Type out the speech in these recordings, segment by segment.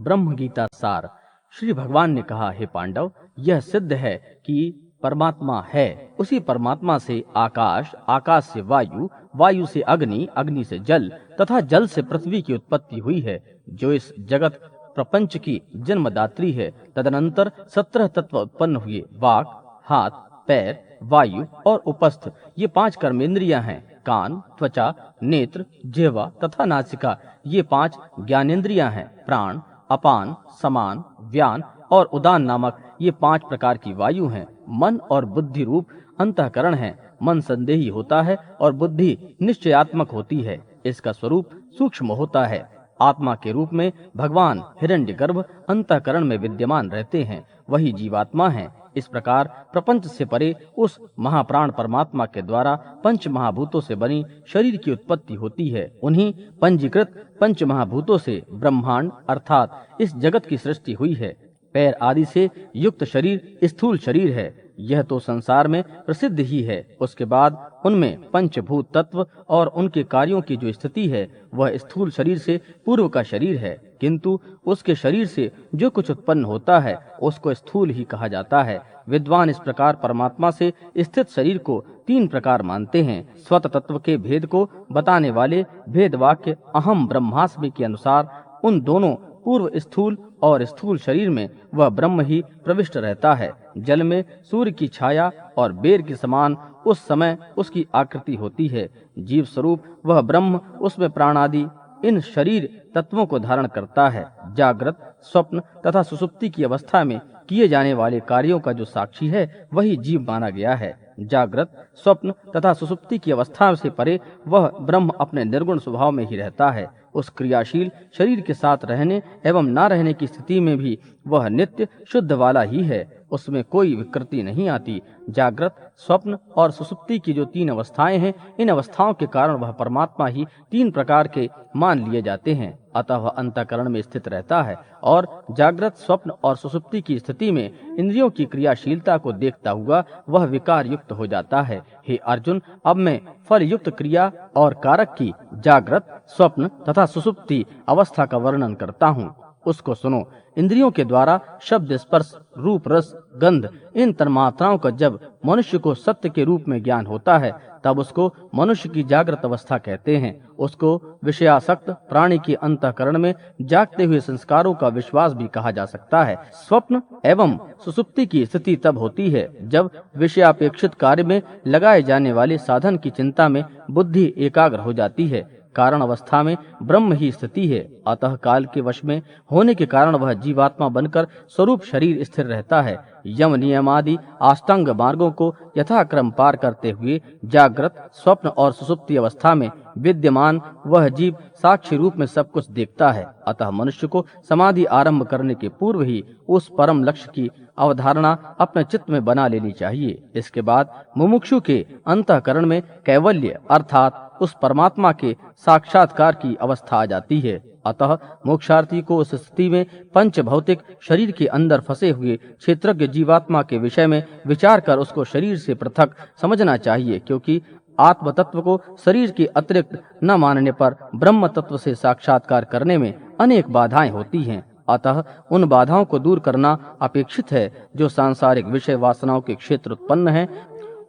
ब्रह्म गीता सार। श्री भगवान ने कहा, हे पांडव, यह सिद्ध है कि परमात्मा है, उसी परमात्मा से आकाश, आकाश से वायु, वायु से अग्नि, अग्नि से जल तथा जल से पृथ्वी की उत्पत्ति हुई है, जो इस जगत प्रपंच की जन्मदात्री है। तदनंतर 17 तत्व उत्पन्न हुए। वाक, हाथ, पैर, वायु और उपस्थ, ये 5 कर्मेंद्रियां हैं। कान, त्वचा, नेत्र, जिह्वा तथा नासिका, ये 5 ज्ञानेंद्रियां हैं। प्राण, अपान, समान, व्यान और उदान नामक ये 5 प्रकार की वायु हैं। मन और बुद्धि रूप अंतःकरण है। मन संदेही होता है और बुद्धि निश्चयात्मक होती है। इसका स्वरूप सूक्ष्म होता है। आत्मा के रूप में भगवान हिरण्यगर्भ अंतःकरण में विद्यमान रहते हैं, वही जीवात्मा है। इस प्रकार प्रपंच से परे उस महाप्राण परमात्मा के द्वारा पंच महाभूतों से बनी शरीर की उत्पत्ति होती है। उन्हीं पंजीकृत पंच महाभूतों से ब्रह्मांड अर्थात इस जगत की सृष्टि हुई है। पैर आदि से युक्त शरीर स्थूल शरीर है, यह तो संसार में प्रसिद्ध ही है। उसके बाद उनमें पंचभूत तत्व और उनके कार्यों की जो स्थिति है, वह स्थूल शरीर से पूर्व का शरीर है, किंतु उसके शरीर से जो कुछ उत्पन्न होता है उसको स्थूल ही कहा जाता है। विद्वान इस प्रकार परमात्मा से स्थित शरीर को 3 प्रकार मानते हैं। स्वत तत्व के भेद को बताने वाले भेद वाक्य अहम ब्रह्मास्मि के अनुसार उन दोनों पूर्व स्थूल और स्थूल शरीर में वह ब्रह्म ही प्रविष्ट रहता है। जल में सूर्य की छाया और बेर के समान उस समय उसकी आकृति होती है। जीव स्वरूप वह ब्रह्म उसमें प्राण आदि इन शरीर तत्वों को धारण करता है। जागृत, स्वप्न तथा सुषुप्ति की अवस्था में किए जाने वाले कार्यों का जो साक्षी है, वही जीव माना गया है। जागृत, स्वप्न तथा सुषुप्ति की अवस्था से परे वह ब्रह्म अपने निर्गुण स्वभाव में ही रहता है। उस क्रियाशील शरीर के साथ रहने एवं न रहने की स्थिति में भी वह नित्य शुद्ध वाला ही है, उसमें कोई विकृति नहीं आती। जागृत, स्वप्न और सुषुप्ति की जो 3 अवस्थाएं हैं, इन अवस्थाओं के कारण वह परमात्मा ही 3 प्रकार के मान लिए जाते हैं। अतः वह अंतःकरण में स्थित रहता है और जागृत, स्वप्न और सुषुप्ति की स्थिति में इंद्रियों की क्रियाशीलता को देखता हुआ वह विकार युक्त हो जाता है। हे अर्जुन, अब मैं फल युक्त क्रिया और कारक की जागृत, स्वप्न तथा सुषुप्ति अवस्था का वर्णन करता हूँ, उसको सुनो। इंद्रियों के द्वारा शब्द, स्पर्श, रूप, रस, गंध इन तन्मात्राओं का जब मनुष्य को सत्य के रूप में ज्ञान होता है, तब उसको मनुष्य की जागृत अवस्था कहते हैं। उसको विषयासक्त प्राणी के अंतःकरण में जागते हुए संस्कारों का विश्वास भी कहा जा सकता है। स्वप्न एवं सुषुप्ति की स्थिति तब होती है जब विषयापेक्षित कार्य में लगाए जाने वाले साधन की चिंता में बुद्धि एकाग्र हो जाती है। कारण अवस्था में ब्रह्म ही स्थिति है, अतः काल के वश में होने के कारण वह जीवात्मा बनकर स्वरूप शरीर स्थिर रहता है। यम नियम आदि अष्टांग मार्गों को यथाक्रम पार करते हुए जागृत, स्वप्न और सुषुप्ति अवस्था में विद्यमान वह जीव साक्षी रूप में सब कुछ देखता है। अतः मनुष्य को समाधि आरंभ करने के पूर्व ही उस परम लक्ष्य की अवधारणा अपने चित्त में बना लेनी चाहिए। इसके बाद मुमुक्षु के अंतःकरण में कैवल्य अर्थात उस परमात्मा के साक्षात्कार की अवस्था आ जाती है। अतः मोक्षार्थी को उस स्थिति में पंच भौतिक शरीर के अंदर फंसे हुए क्षेत्रज्ञ जीवात्मा के विषय में विचार कर उसको शरीर से पृथक समझना चाहिए, क्योंकि आत्म तत्व को शरीर के अतिरिक्त न मानने पर ब्रह्म तत्व से साक्षात्कार करने में अनेक बाधाएं होती हैं। अतः उन बाधाओं को दूर करना अपेक्षित है जो सांसारिक विषय वासनाओं के क्षेत्र उत्पन्न है।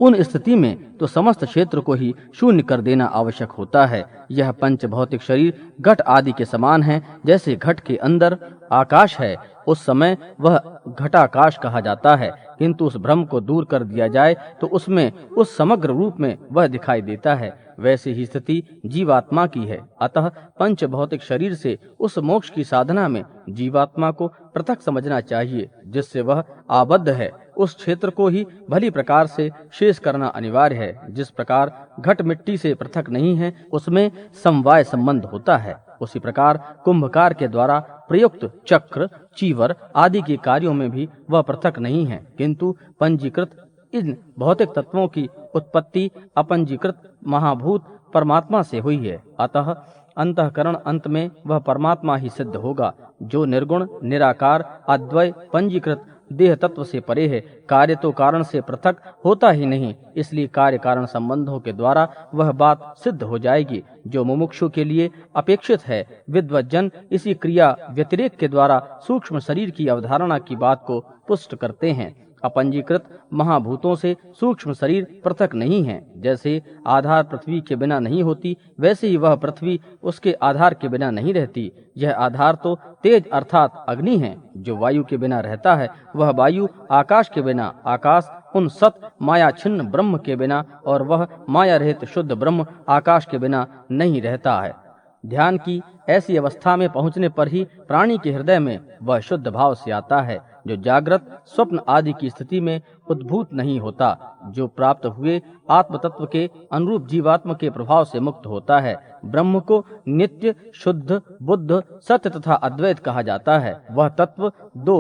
उन स्थिति में तो समस्त क्षेत्र को ही शून्य कर देना आवश्यक होता है। यह पंच भौतिक शरीर घट आदि के समान है। जैसे घट के अंदर आकाश है, उस समय वह घटाकाश कहा जाता है, किंतु उस भ्रम को दूर कर दिया जाए तो उसमें उस समग्र रूप में वह दिखाई देता है। वैसे ही स्थिति जीवात्मा की है। अतः पंच भौतिक शरीर से उस मोक्ष की साधना में जीवात्मा को पृथक समझना चाहिए। जिससे वह आबद्ध है, उस क्षेत्र को ही भली प्रकार से शेष करना अनिवार्य है। जिस प्रकार घट मिट्टी से पृथक नहीं है, उसमें समवाय संबंध होता है, उसी प्रकार कुंभकार के द्वारा प्रयुक्त चक्र, चीवर आदि के कार्यों में भी वह पृथक नहीं है, किंतु पंजीकृत इन भौतिक तत्वों की उत्पत्ति अपंजीकृत महाभूत परमात्मा से हुई है। अतः अंतःकरण अंत में वह परमात्मा ही सिद्ध होगा, जो निर्गुण, निराकार, अद्वय, पंजीकृत, देह तत्व से परे है। कार्य तो कारण से पृथक होता ही नहीं, इसलिए कार्य कारण संबंधों के द्वारा वह बात सिद्ध हो जाएगी जो मुमुक्षु के लिए अपेक्षित है। विद्वज्जन इसी क्रिया व्यतिरेक के द्वारा सूक्ष्म शरीर की अवधारणा की बात को पुष्ट करते हैं। अपंजीकृत महाभूतों से सूक्ष्म शरीर पृथक नहीं है। जैसे आधार पृथ्वी के बिना नहीं होती, वैसे ही वह पृथ्वी उसके आधार के बिना नहीं रहती। यह आधार तो तेज अर्थात अग्नि है, जो वायु के बिना रहता है। वह वायु आकाश के बिना, आकाश उन सत माया छिन्न ब्रह्म के बिना, और वह माया रहित शुद्ध ब्रह्म आकाश के बिना नहीं रहता है। ध्यान की ऐसी अवस्था में पहुंचने पर ही प्राणी के हृदय में वह शुद्ध भाव से आता है, जो जागृत, स्वप्न आदि की स्थिति में उद्भूत नहीं होता, जो प्राप्त हुए आत्म तत्व के अनुरूप जीवात्म के प्रभाव से मुक्त होता है। ब्रह्म को नित्य, शुद्ध, बुद्ध, सत्य तथा अद्वैत कहा जाता है। वह तत्व दो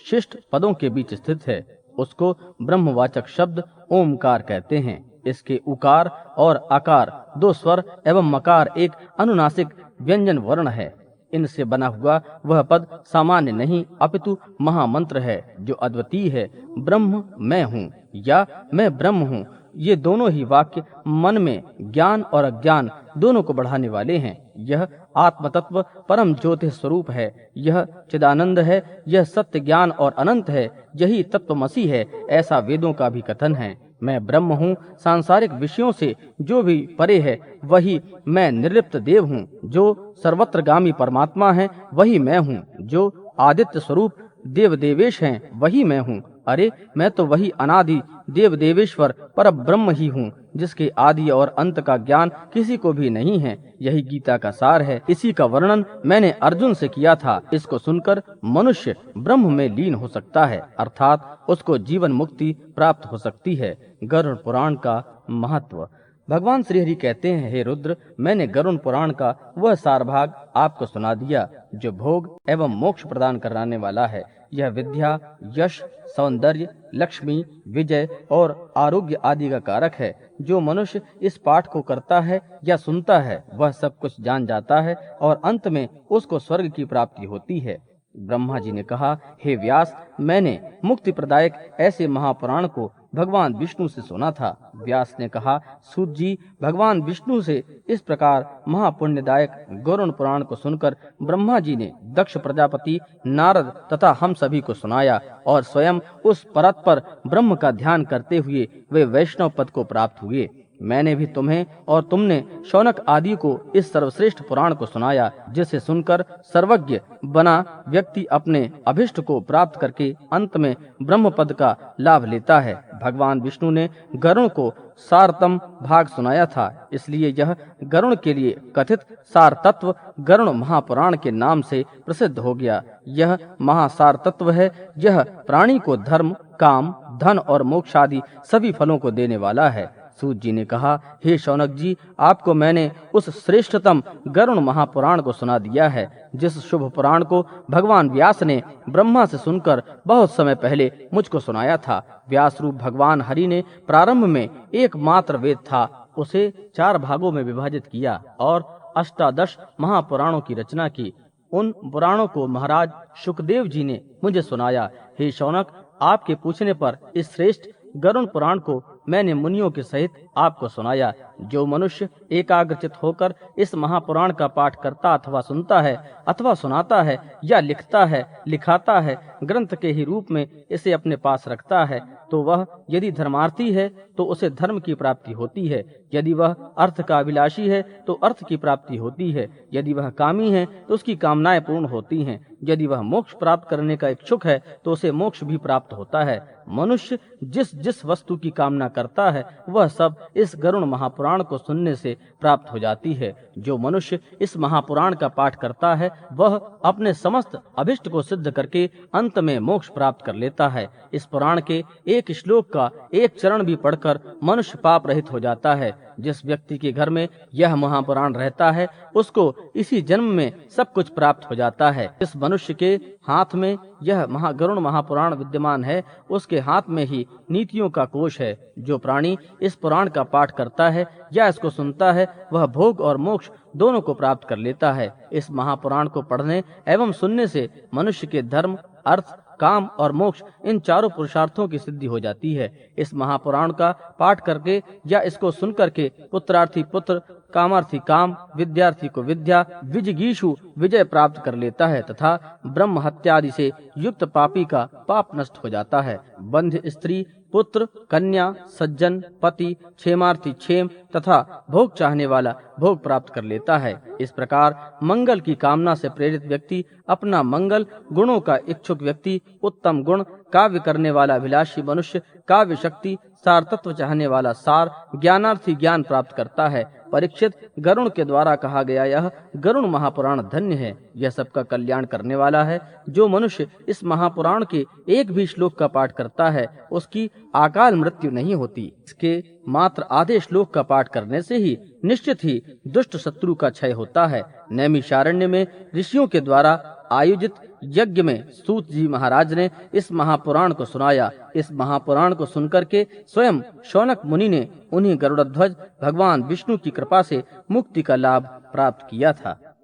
शिष्ट पदों के बीच स्थित है। उसको ब्रह्मवाचक शब्द ओमकार कहते हैं। इसके उकार और आकार दो स्वर एवं मकार एक अनुनासिक व्यंजन वर्ण है। इनसे बना हुआ वह पद सामान्य नहीं, अपितु महामंत्र है, जो अद्वितीय है। ब्रह्म मैं हूँ या मैं ब्रह्म हूँ, ये दोनों ही वाक्य मन में ज्ञान और अज्ञान दोनों को बढ़ाने वाले हैं। यह आत्म तत्व परम ज्योति स्वरूप है, यह चिदानंद है, यह सत्य, ज्ञान और अनंत है, यही तत्वमसी है, ऐसा वेदों का भी कथन है। मैं ब्रह्म हूँ, सांसारिक विषयों से जो भी परे है वही मैं निर्लिप्त देव हूँ, जो सर्वत्रगामी परमात्मा है वही मैं हूँ, जो आदित्य स्वरूप देव देवेश हैं वही मैं हूँ। अरे मैं तो वही अनादि देव देवेश्वर पर ब्रह्म ही हूँ, जिसके आदि और अंत का ज्ञान किसी को भी नहीं है। यही गीता का सार है। इसी का वर्णन मैंने अर्जुन से किया था। इसको सुनकर मनुष्य ब्रह्म में लीन हो सकता है, अर्थात उसको जीवन मुक्ति प्राप्त हो सकती है। गरुड़ पुराण का महत्व। भगवान श्री हरि कहते हैं, हे रुद्र, मैंने गरुड़ पुराण का वह सार भाग आपको सुना दिया जो भोग एवं मोक्ष प्रदान कराने वाला है। यह विद्या, यश, सौंदर्य, लक्ष्मी, विजय और आरोग्य आदि का कारक है। जो मनुष्य इस पाठ को करता है या सुनता है वह सब कुछ जान जाता है और अंत में उसको स्वर्ग की प्राप्ति होती है। ब्रह्मा जी ने कहा, हे व्यास, मैंने मुक्ति प्रदायक ऐसे महापुराण को भगवान विष्णु से सुना था। व्यास ने कहा, सूत जी, भगवान विष्णु से इस प्रकार महापुण्यदायक गरुड़ पुराण को सुनकर ब्रह्मा जी ने दक्ष प्रजापति, नारद तथा हम सभी को सुनाया और स्वयं उस परतपर ब्रह्म का ध्यान करते हुए वे वैष्णव पद को प्राप्त हुए। मैंने भी तुम्हें और तुमने शौनक आदि को इस सर्वश्रेष्ठ पुराण को सुनाया, जिसे सुनकर सर्वज्ञ बना व्यक्ति अपने अभिष्ट को प्राप्त करके अंत में ब्रह्म पद का लाभ लेता है। भगवान विष्णु ने गरुड़ को सारतम भाग सुनाया था, इसलिए यह गरुड़ के लिए कथित सार तत्व गरुड़ महापुराण के नाम से प्रसिद्ध हो गया। यह महासार तत्व है। यह प्राणी को धर्म, काम, धन और मोक्ष आदि सभी फलों को देने वाला है। सूत जी ने कहा, हे शौनक जी, आपको मैंने उस श्रेष्ठतम गरुड़ महापुराण को सुना दिया है, जिस शुभ पुराण को भगवान व्यास ने ब्रह्मा से सुनकर बहुत समय पहले मुझको सुनाया था। व्यास रूप भगवान हरि ने प्रारंभ में एकमात्र वेद था, उसे 4 भागों में विभाजित किया और 18 महापुराणों की रचना की। उन पुराणों को महाराज शुकदेव जी ने मुझे सुनाया। हे शौनक, आपके पूछने पर इस श्रेष्ठ गरुड़ पुराण को मैंने मुनियों के सहित आपको सुनाया। जो मनुष्य एकाग्रचित होकर इस महापुराण का पाठ करता अथवा सुनता है अथवा सुनाता है या लिखता है, लिखाता है, ग्रंथ के ही रूप में इसे अपने पास रखता है, तो वह यदि धर्मार्थी है तो उसे धर्म की प्राप्ति होती है। यदि वह अर्थ का अभिलाषी है तो अर्थ की प्राप्ति होती है। यदि वह कामी है तो उसकी कामनाएं पूर्ण होती हैं। यदि वह मोक्ष प्राप्त करने का इच्छुक है तो उसे मोक्ष भी प्राप्त होता है। मनुष्य जिस जिस वस्तु की कामना करता है वह सब इस गरुड़ महापुराण को सुनने से प्राप्त हो जाती है। जो मनुष्य इस महापुराण का पाठ करता है वह अपने समस्त अभिष्ट को सिद्ध करके अंत में मोक्ष प्राप्त कर लेता है। इस पुराण के एक श्लोक का एक चरण भी पढ़कर मनुष्य पाप रहित हो जाता है। जिस व्यक्ति के घर में यह महापुराण रहता है उसको इसी जन्म में सब कुछ प्राप्त हो जाता है। जिस मनुष्य के हाथ में यह गरुड़ महापुराण विद्यमान है उसके हाथ में ही नीतियों का कोश है। जो प्राणी इस पुराण का पाठ करता है या इसको सुनता है वह भोग और मोक्ष दोनों को प्राप्त कर लेता है। इस महापुराण को पढ़ने एवं सुनने से मनुष्य के धर्म, अर्थ, काम और मोक्ष इन चारों पुरुषार्थों की सिद्धि हो जाती है। इस महापुराण का पाठ करके या इसको सुन करके पुत्रार्थी पुत्र, कामार्थी काम, विद्यार्थी को विद्या, विजिगीषु विजय प्राप्त कर लेता है तथा ब्रह्म हत्या आदि से युक्त पापी का पाप नष्ट हो जाता है। बंध स्त्री, पुत्र, कन्या, सज्जन, पति, क्षेमार्थी क्षेम तथा भोग चाहने वाला भोग प्राप्त कर लेता है। इस प्रकार मंगल की कामना से प्रेरित व्यक्ति अपना मंगल, गुणों का इच्छुक व्यक्ति उत्तम गुण, काव्य करने वाला अभिलाषी मनुष्य काव्य शक्ति, सार तत्व चाहने वाला सार, ज्ञानार्थी ज्ञान प्राप्त करता है। परीक्षित, गरुड़ के द्वारा कहा गया यह गरुड़ महापुराण धन्य है, यह सबका कल्याण करने वाला है। जो मनुष्य इस महापुराण के एक भी श्लोक का पाठ करता है उसकी अकाल मृत्यु नहीं होती। इसके मात्र आधे श्लोक का पाठ करने से ही निश्चित ही दुष्ट शत्रु का क्षय होता है। नैमिषारण्य में ऋषियों के द्वारा आयोजित यज्ञ में सूत जी महाराज ने इस महापुराण को सुनाया। इस महापुराण को सुनकर के स्वयं शौनक मुनि ने उन्हीं गरुड़ध्वज भगवान विष्णु की कृपा से मुक्ति का लाभ प्राप्त किया था।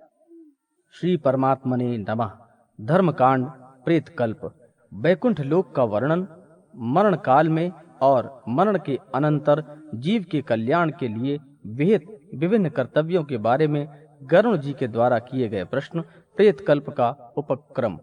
श्री परमात्मने नमः। धर्मकांड प्रेत कल्प। वैकुंठ लोक का वर्णन, मरण काल में और मरण के अनंतर जीव के कल्याण के लिए विहित विभिन्न कर्तव्यों के बारे में गरुड़ जी के द्वारा किए गए प्रश्न, प्रेत कल्प का उपक्रम।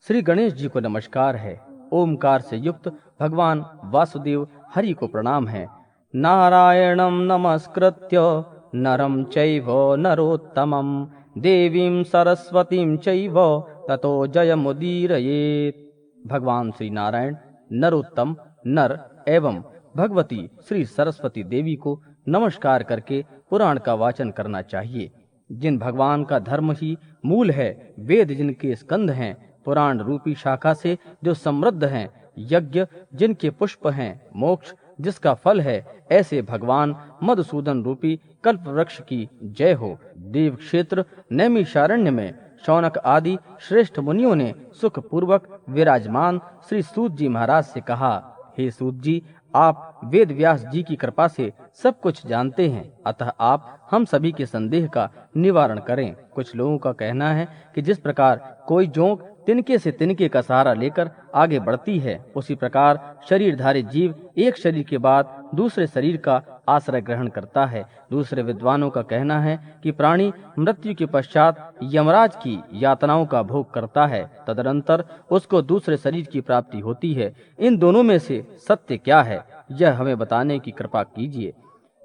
श्री गणेश जी को नमस्कार है। ओमकार से युक्त भगवान वासुदेव हरि को प्रणाम है। नारायणं नमस्कृत्य नरं चैव नरोत्तमं देवीं सरस्वतीं चैव ततो जयमुदीरयेत्। भगवान श्री नारायण, नरोत्तम, नर एवं भगवती श्री सरस्वती देवी को नमस्कार करके पुराण का वाचन करना चाहिए। जिन भगवान का धर्म ही मूल है, वेद जिनके स्कंद हैं, पुराण रूपी शाखा से जो समृद्ध हैं, यज्ञ जिनके पुष्प हैं, मोक्ष जिसका फल है, ऐसे भगवान मधुसूदन रूपी कल्प वृक्ष की जय हो। देव क्षेत्र नैमिषारण्य में शौनक आदि श्रेष्ठ मुनियों ने सुख पूर्वक विराजमान श्री सूत जी महाराज से कहा, हे सूत जी, आप वेद व्यास जी की कृपा से सब कुछ जानते हैं, अतः आप हम सभी के संदेह का निवारण करें। कुछ लोगों का कहना है कि जिस प्रकार कोई जोंक तिनके से तिनके का सहारा लेकर आगे बढ़ती है, उसी प्रकार शरीरधारी जीव एक शरीर के बाद दूसरे शरीर का आश्रय ग्रहण करता है। दूसरे विद्वानों का कहना है कि प्राणी मृत्यु के पश्चात यमराज की यातनाओं का भोग करता है, तदनंतर उसको दूसरे शरीर की प्राप्ति होती है। इन दोनों में से सत्य क्या है, यह हमें बताने की कृपा कीजिए।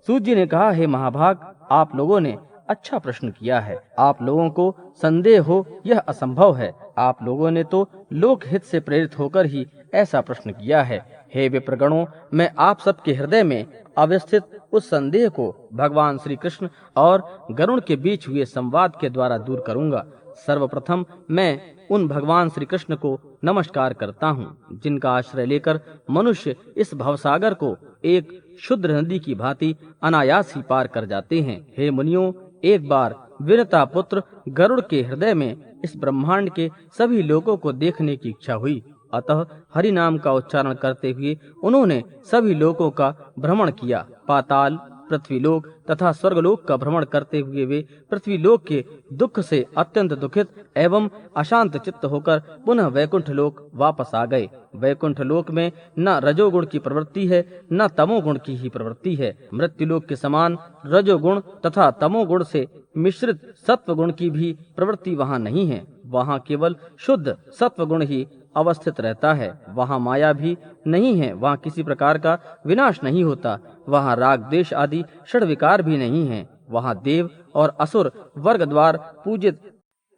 सूत जी ने कहा, हे महाभाग, आप लोगों ने अच्छा प्रश्न किया है। आप लोगों को संदेह हो यह असंभव है। आप लोगों ने तो लोक हित से प्रेरित होकर ही ऐसा प्रश्न किया है। हे विप्रगणों, मैं आप सबके हृदय में अवस्थित उस संदेह को भगवान श्री कृष्ण और गरुड़ के बीच हुए संवाद के द्वारा दूर करूंगा। सर्वप्रथम मैं उन भगवान श्री कृष्ण को नमस्कार करता हूँ, जिनका आश्रय लेकर मनुष्य इस भवसागर को एक शुद्र नदी की भांति अनायास ही पार कर जाते हैं। हे मुनियों, एक बार विरता पुत्र गरुड़ के हृदय में इस ब्रह्मांड के सभी लोगों को देखने की इच्छा हुई। अतः हरि नाम का उच्चारण करते हुए उन्होंने सभी लोगों का भ्रमण किया। पाताल, पृथ्वीलोक तथा स्वर्गलोक का भ्रमण करते हुए वे पृथ्वीलोक के दुख से अत्यंत दुखित एवं अशांत चित्त होकर पुनः वैकुंठ लोक वापस आ गए। वैकुंठ लोक में न रजोगुण की प्रवृत्ति है, न तमोगुण की ही प्रवृत्ति है। मृत्युलोक के समान रजोगुण तथा तमोगुण से मिश्रित सत्वगुण की भी प्रवृत्ति वहाँ नहीं है। वहाँ केवल शुद्ध सत्वगुण ही अवस्थित रहता है। वहाँ माया भी नहीं है, वहाँ किसी प्रकार का विनाश नहीं होता। वहाँ राग द्वेष आदि षड विकार भी नहीं है। वहाँ देव और असुर वर्ग द्वार पूजित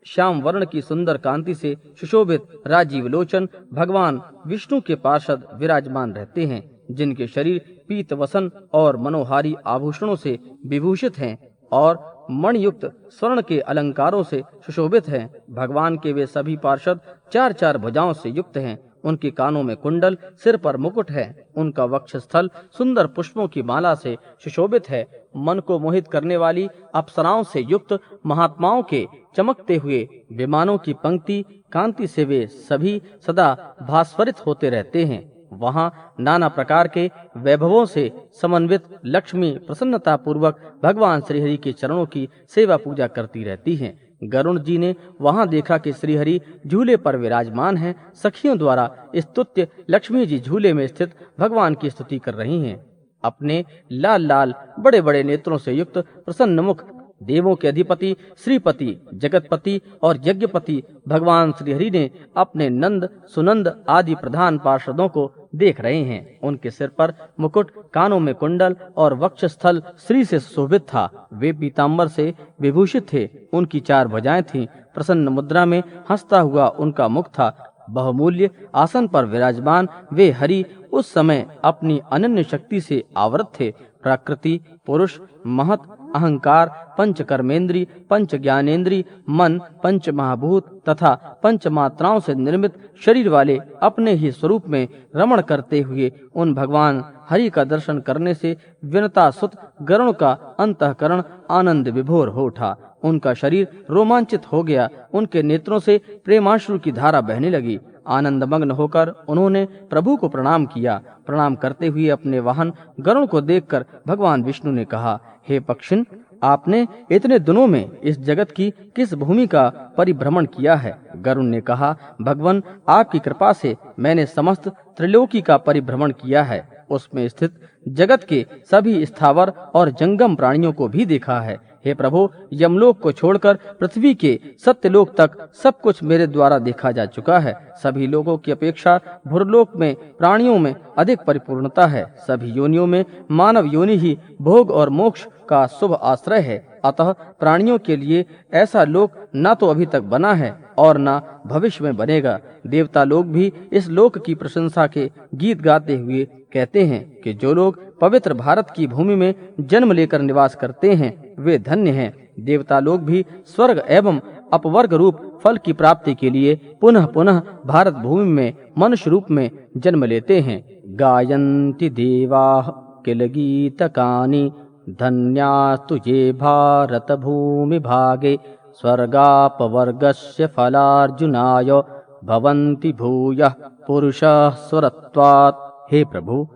श्याम वर्ण की सुंदर कांति से सुशोभित राजीव लोचन भगवान विष्णु के पार्षद विराजमान रहते हैं, जिनके शरीर पीत वसन और मनोहारी आभूषणों से विभूषित हैं और मणियुक्त स्वर्ण के अलंकारों से सुशोभित हैं। भगवान के वे सभी पार्षद चार चार भुजाओं से युक्त हैं उनके कानों में कुंडल, सिर पर मुकुट है। उनका वक्षस्थल सुंदर पुष्पों की माला से सुशोभित है। मन को मोहित करने वाली अप्सराओं से युक्त महात्माओं के चमकते हुए विमानों की पंक्ति कांति से वे सभी सदा भास्वरित होते रहते हैं। वहाँ नाना प्रकार के वैभवों से समन्वित लक्ष्मी प्रसन्नता पूर्वक भगवान श्रीहरि के चरणों की सेवा पूजा करती रहती हैं। गरुण जी ने वहाँ देखा कि श्रीहरि झूले पर विराजमान हैं। सखियों द्वारा स्तुत्य लक्ष्मी जी झूले में स्थित भगवान की स्तुति कर रही हैं। अपने लाल लाल बड़े बड़े नेत्रों से युक्त प्रसन्न मुख देवों के अधिपति श्रीपति जगतपति और यज्ञपति भगवान श्रीहरि ने अपने नंद सुनंद आदि प्रधान पार्षदों को देख रहे हैं। उनके सिर पर मुकुट, कानों में कुंडल और वक्षस्थल श्री से सुशोभित था। वे पीतांबर से विभूषित थे। उनकी 4 भुजाएं थीं। प्रसन्न मुद्रा में हंसता हुआ उनका मुख था। बहुमूल्य आसन पर विराजमान वे हरि उस समय अपनी अनन्य शक्ति से आवृत थे। प्रकृति, पुरुष, महत, अहंकार, पंच कर्मेंद्री, पंच ज्ञानेंद्री, मन, पंच महाभूत तथा पंच मात्राओं से निर्मित शरीर वाले अपने ही स्वरूप में रमण करते हुए उन भगवान हरि का दर्शन करने से विनता सुत गरुण का अंतःकरण आनंद विभोर हो उठा। उनका शरीर रोमांचित हो गया। उनके नेत्रों से प्रेमाश्रु की धारा बहने लगी। आनंद मग्न होकर उन्होंने प्रभु को प्रणाम किया। प्रणाम करते हुए अपने वाहन गरुण को देखकर भगवान विष्णु ने कहा, हे पक्षिन, आपने इतने दिनों में इस जगत की किस भूमि का परिभ्रमण किया है? गरुण ने कहा, भगवान, आपकी कृपा से मैंने समस्त त्रिलोकी का परिभ्रमण किया है। उसमें स्थित जगत के सभी स्थावर और जंगम प्राणियों को भी देखा है। हे प्रभु, यमलोक को छोड़कर पृथ्वी के सत्यलोक तक सब कुछ मेरे द्वारा देखा जा चुका है। सभी लोगों की अपेक्षा भूरलोक में प्राणियों में अधिक परिपूर्णता है। सभी योनियों में मानव योनि ही भोग और मोक्ष का शुभ आश्रय है। अतः प्राणियों के लिए ऐसा लोक न तो अभी तक बना है और न भविष्य में बनेगा। देवता लोग भी इस लोक की प्रशंसा के गीत गाते हुए कहते हैं कि जो लोग पवित्र भारत की भूमि में जन्म लेकर निवास करते हैं वे धन्य हैं। देवता लोग भी स्वर्ग एवं अपवर्ग रूप फल की प्राप्ति के लिए पुनः पुनः भारत भूमि में मनुष्य रूप में जन्म लेते हैं। गायन्ति देवाः किल गीतकानि धन्यास्तु ये भारत भूमि भागे स्वर्गापवर्गस्य फलार्जुनाय भवन्ति भूयः पुरुषः स्वरत्वात्। हे प्रभु,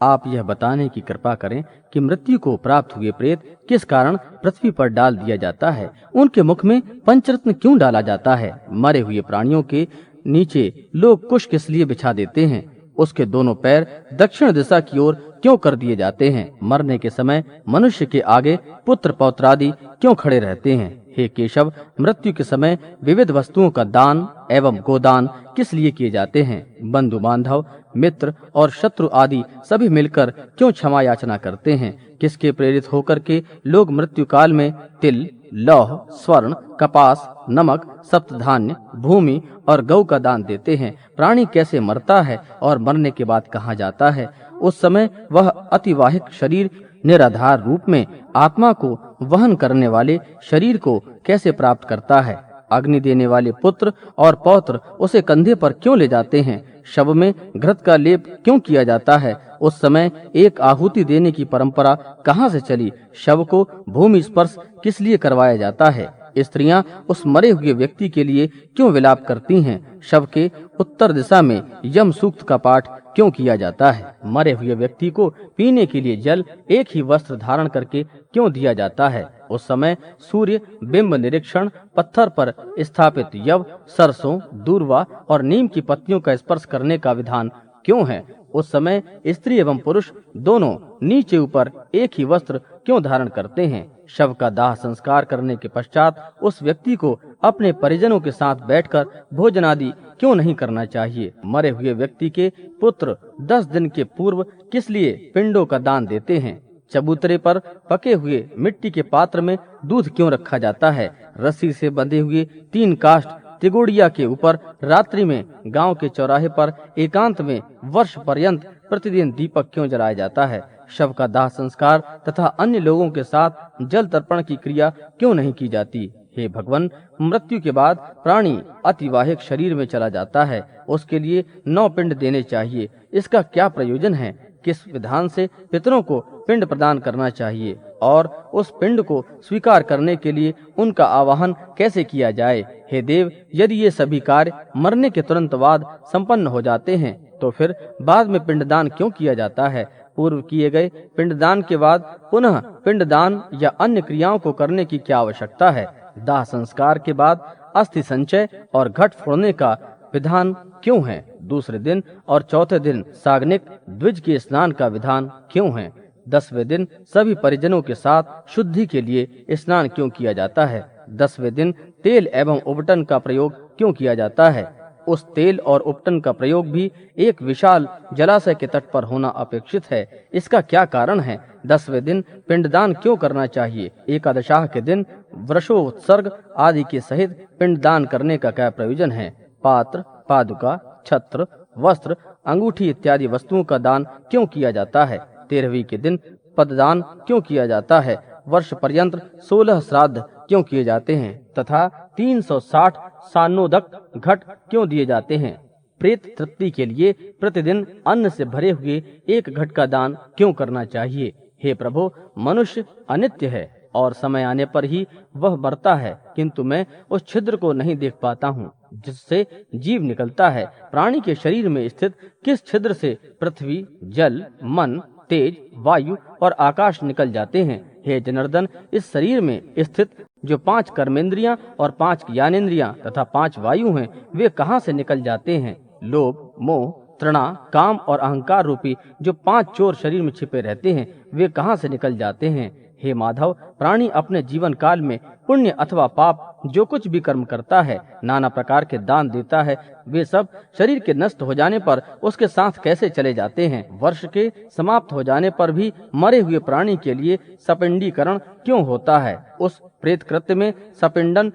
आप यह बताने की कृपा करें कि मृत्यु को प्राप्त हुए प्रेत किस कारण पृथ्वी पर डाल दिया जाता है? उनके मुख में पंचरत्न क्यों डाला जाता है? मरे हुए प्राणियों के नीचे लोग कुश किस लिए बिछा देते हैं? उसके दोनों पैर दक्षिण दिशा की ओर क्यों कर दिए जाते हैं? मरने के समय मनुष्य के आगे पुत्र पौत्रादि क्यों खड़े रहते हैं? हे केशव, मृत्यु के समय विविध वस्तुओं का दान एवं गोदान किस लिए किए जाते हैं? बंधु बांधव, मित्र और शत्रु आदि सभी मिलकर क्यों क्षमा याचना करते हैं? किसके प्रेरित होकर के लोग मृत्यु काल में तिल, लौह, स्वर्ण, कपास, नमक, सप्तधान्य, भूमि और गौ का दान देते हैं? प्राणी कैसे मरता है और मरने के बाद कहाँ जाता है? उस समय वह अतिवाहिक शरीर निराधार रूप में आत्मा को वहन करने वाले शरीर को कैसे प्राप्त करता है? अग्नि देने वाले पुत्र और पौत्र उसे कंधे पर क्यों ले जाते हैं? शव में घृत का लेप क्यों किया जाता है? उस समय एक आहुति देने की परंपरा कहाँ से चली? शव को भूमि स्पर्श किस लिए करवाया जाता है? स्त्रियां उस मरे हुए व्यक्ति के लिए क्यों विलाप करती हैं? शव के उत्तर दिशा में यम सूक्त का पाठ क्यों किया जाता है? मरे हुए व्यक्ति को पीने के लिए जल एक ही वस्त्र धारण करके क्यों दिया जाता है? उस समय सूर्य बिंब निरीक्षण, पत्थर पर स्थापित यव, सरसों, दूर्वा और नीम की पत्तियों का स्पर्श करने का विधान क्यों है? उस समय स्त्री एवं पुरुष दोनों नीचे ऊपर एक ही वस्त्र क्यों धारण करते हैं? शव का दाह संस्कार करने के पश्चात उस व्यक्ति को अपने परिजनों के साथ बैठकर भोजन आदि क्यों नहीं करना चाहिए? मरे हुए व्यक्ति के पुत्र 10 दिन के पूर्व किस लिए पिंडों का दान देते हैं? चबूतरे पर पके हुए मिट्टी के पात्र में दूध क्यों रखा जाता है? रस्सी से बंधे हुए 3 काष्ठ तिगोड़िया के ऊपर रात्रि में गांव के चौराहे पर एकांत में वर्ष पर्यंत प्रतिदिन दीपक क्यों जलाया जाता है? शव का दाह संस्कार तथा अन्य लोगों के साथ जल तर्पण की क्रिया क्यों नहीं की जाती? हे भगवान, मृत्यु के बाद प्राणी अतिवाहिक शरीर में चला जाता है। उसके लिए 9 पिंड देने चाहिए। इसका क्या प्रयोजन है? किस विधान से पितरों को पिंड प्रदान करना चाहिए और उस पिंड को स्वीकार करने के लिए उनका आवाहन कैसे किया जाए? हे देव, यदि ये सभी कार्य मरने के तुरंत बाद संपन्न हो जाते हैं तो फिर बाद में पिंडदान क्यों किया जाता है? पूर्व किए गए पिंडदान के बाद पुनः पिंडदान या अन्य क्रियाओं को करने की क्या आवश्यकता है? दाह संस्कार के बाद अस्थि संचय और घट फोड़ने का विधान क्यों है? दूसरे दिन और चौथे दिन साग्निक द्विज के स्नान का विधान क्यों है? 10वें दिन सभी परिजनों के साथ शुद्धि के लिए स्नान क्यों किया जाता है? 10वें दिन तेल एवं उपटन का प्रयोग क्यों किया जाता है? उस तेल और उपटन का प्रयोग भी एक विशाल जलाशय के तट पर होना अपेक्षित है। इसका क्या कारण है? 10वें दिन पिंडदान क्यों करना चाहिए? एकादशाह के दिन वृषोत्सर्ग आदि के सहित पिंडदान करने का क्या प्रयोजन है? पात्र, पादुका, छत्र, वस्त्र, अंगूठी इत्यादि वस्तुओं का दान क्यों किया जाता है? 13वीं के दिन पददान क्यों किया जाता है? वर्ष पर्यंत 16 श्राद्ध क्यों किए जाते हैं तथा 360 सानोदक घट क्यों दिए जाते हैं? प्रेत तृप्ति के लिए प्रतिदिन अन्न से भरे हुए एक घट का दान क्यों करना चाहिए? हे प्रभु, मनुष्य अनित्य है और समय आने पर ही वह मरता है, किंतु मैं उस छिद्र को नहीं देख पाता हूँ जिससे जीव निकलता है। प्राणी के शरीर में स्थित किस छिद्र से पृथ्वी, जल, मन, तेज, वायु और आकाश निकल जाते हैं? हे जनार्दन, इस शरीर में स्थित जो 5 कर्मेंद्रियां और 5 ज्ञानेंद्रियां तथा 5 वायु हैं, वे कहाँ से निकल जाते हैं? लोभ, मोह, तृणा, काम और अहंकार रूपी जो 5 चोर शरीर में छिपे रहते हैं, वे कहाँ से निकल जाते हैं? हे माधव, प्राणी अपने जीवन काल में पुण्य अथवा पाप जो कुछ भी कर्म करता है, नाना प्रकार के दान देता है, वे सब शरीर के नष्ट हो जाने पर उसके साथ कैसे चले जाते हैं? वर्ष के समाप्त हो जाने पर भी मरे हुए प्राणी के लिए सपिंडीकरण क्यों होता है? उस प्रेत कृत्य में सपिंडन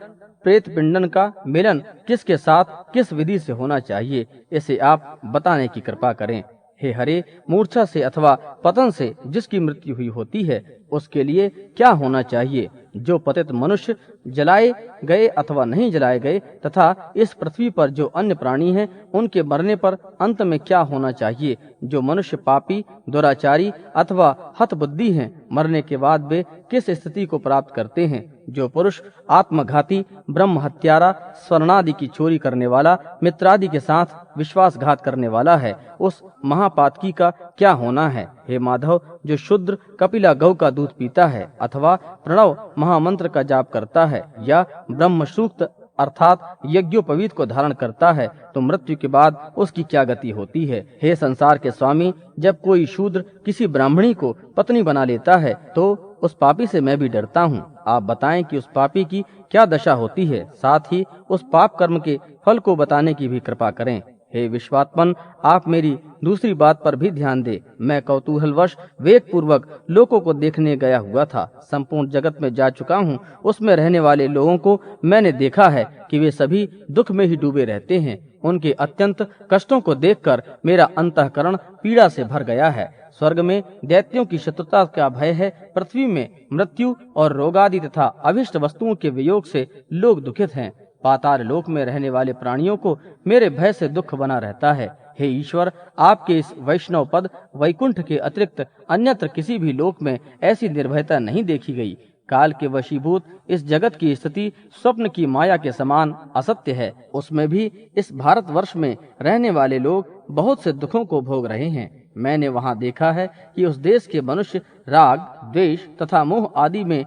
प्रेत पिंडन का मिलन किसके साथ किस विधि से होना चाहिए? इसे आप बताने की कृपा करें। हे हरे, मूर्छा से अथवा पतन से जिसकी मृत्यु हुई होती है, उसके लिए क्या होना चाहिए? जो पतित मनुष्य जलाए गए अथवा नहीं जलाए गए तथा इस पृथ्वी पर जो अन्य प्राणी हैं, उनके मरने पर अंत में क्या होना चाहिए? जो मनुष्य पापी, दुराचारी अथवा हतबुद्धि हैं, मरने के बाद वे किस स्थिति को प्राप्त करते हैं? जो पुरुष आत्मघाती, ब्रह्म हत्यारा, स्वर्णादि की चोरी करने वाला, मित्रादि के साथ विश्वासघात करने वाला है, उस महापातकी का क्या होना है? हे माधव, जो शूद्र कपिला गौ का दूध पीता है अथवा प्रणव महामंत्र का जाप करता है या ब्रह्म सूक्त अर्थात यज्ञोपवीत को धारण करता है, तो मृत्यु के बाद उसकी क्या गति होती है? हे संसार के स्वामी, जब कोई शूद्र किसी ब्राह्मणी को पत्नी बना लेता है तो उस पापी से मैं भी डरता हूँ। आप बताएं कि उस पापी की क्या दशा होती है, साथ ही उस पाप कर्म के फल को बताने की भी कृपा करें। हे विश्वात्मन, आप मेरी दूसरी बात पर भी ध्यान दे। मैं कौतूहलवश वेग पूर्वक लोगों को देखने गया हुआ था। संपूर्ण जगत में जा चुका हूँ। उसमें रहने वाले लोगों को मैंने देखा है कि वे सभी दुख में ही डूबे रहते हैं। उनके अत्यंत कष्टों को देखकर मेरा अंतःकरण पीड़ा से भर गया है। स्वर्ग में दैत्यों की शत्रुता का भय है। पृथ्वी में मृत्यु और रोगादि तथा अभिष्ट वस्तुओं के वियोग से लोग दुखित हैं। पाताल लोक में रहने वाले प्राणियों को मेरे भय से दुख बना रहता है। हे ईश्वर, आपके इस वैष्णव पद वैकुंठ के अतिरिक्त अन्यत्र किसी भी लोक में ऐसी निर्भयता नहीं देखी गई। काल के वशीभूत इस जगत की स्थिति स्वप्न की माया के समान असत्य है। उसमें भी इस भारतवर्ष में रहने वाले लोग बहुत से दुखों को भोग रहे हैं। मैंने वहाँ देखा है कि उस देश के मनुष्य राग, द्वेष तथा मोह आदि में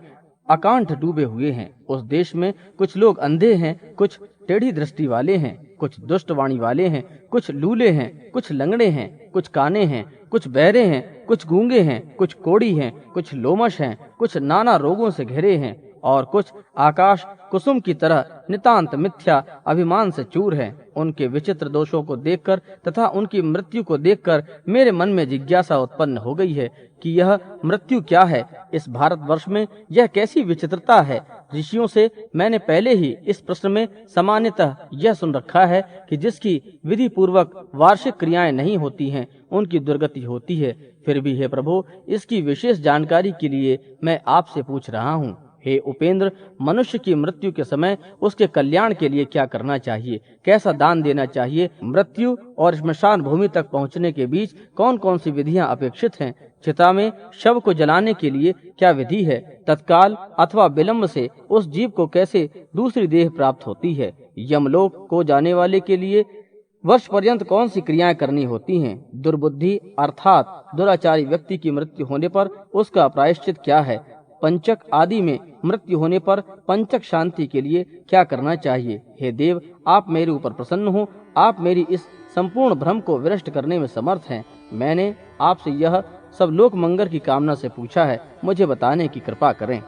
अकांठ डूबे हुए हैं। उस देश में कुछ लोग अंधे हैं, कुछ टेढ़ी दृष्टि वाले हैं, कुछ दुष्ट वाणी वाले हैं, कुछ लूले हैं, कुछ लंगड़े हैं, कुछ काने हैं, कुछ बहरे हैं, कुछ गूंगे हैं, कुछ कोढ़ी हैं, कुछ लोमश हैं, कुछ नाना रोगों से घिरे हैं और कुछ आकाश कुसुम की तरह नितांत मिथ्या अभिमान से चूर हैं। उनके विचित्र दोषों को देखकर तथा उनकी मृत्यु को देखकर मेरे मन में जिज्ञासा उत्पन्न हो गई है कि यह मृत्यु क्या है। इस भारतवर्ष में यह कैसी विचित्रता है। ऋषियों से मैंने पहले ही इस प्रश्न में सामान्यतः यह सुन रखा है कि जिसकी विधि पूर्वक वार्षिक क्रियाएं नहीं होती हैं, उनकी दुर्गति होती है। फिर भी हे प्रभु, इसकी विशेष जानकारी के लिए मैं आपसे पूछ रहा हूँ। हे उपेंद्र, मनुष्य की मृत्यु के समय उसके कल्याण के लिए क्या करना चाहिए, कैसा दान देना चाहिए, मृत्यु और श्मशान भूमि तक पहुंचने के बीच कौन कौन सी विधियां अपेक्षित हैं, चिता में शव को जलाने के लिए क्या विधि है, तत्काल अथवा विलंब से उस जीव को कैसे दूसरी देह प्राप्त होती है, यमलोक को जाने वाले के लिए वर्ष पर्यंत कौन सी क्रियाएं करनी होती हैं, दुर्बुद्धि अर्थात दुराचारी व्यक्ति की मृत्यु होने पर उसका प्रायश्चित क्या है, पंचक आदि में मृत्यु होने पर पंचक शांति के लिए क्या करना चाहिए। हे देव, आप मेरे ऊपर प्रसन्न हो, आप मेरी इस संपूर्ण भ्रम को विनष्ट करने में समर्थ हैं। मैंने आपसे यह सब लोक मंगल की कामना से पूछा है, मुझे बताने की कृपा करें।